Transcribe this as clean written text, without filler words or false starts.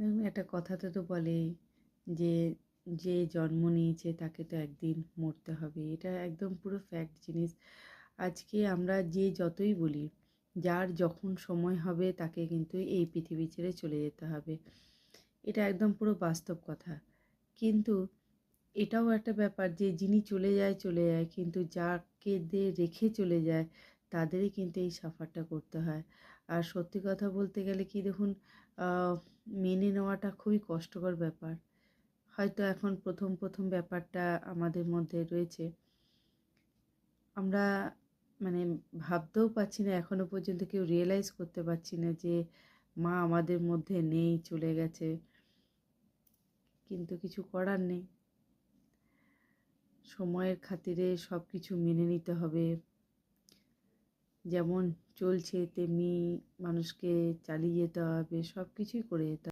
দেখুন, একটা কথাতে তো বলেই যে, যে জন্ম নিয়েছে তাকে তো একদিন মরতে হবে। এটা একদম পুরো ফ্যাক্ট জিনিস। আজকে আমরা যে যতই বলি, যার যখন সময় হবে তাকে কিন্তু এই পৃথিবী ছেড়ে চলে যেতে হবে। এটা একদম পুরো বাস্তব কথা। কিন্তু এটাও একটা ব্যাপার যে যিনি চলে যায়, চলে যায়। কিন্তু যাকে রেখে চলে যায় তাদেরই কিন্তু এই সাফারটা করতে হয়। আর সত্যি কথা বলতে গেলে কি দেখুন, আ মেনে নেওয়াটা খুবই কষ্টকর ব্যাপার। হয়তো এখন ১ম ব্যাপারটা আমাদের মধ্যে রয়েছে। আমরা মানে ভাবতেও পারছি না, এখনো পর্যন্ত কেউ রিয়ালাইজ করতে পারছি না যে মা আমাদের মধ্যে নেই, চলে গেছে। কিন্তু কিছু করার নেই। সময়ের খাতিরে সবকিছু মেনে নিতে হবে। যেমন চলছে তেমনি মানুষকে চালিয়ে যেতে হবে। সবকিছুই করে যেতে হবে।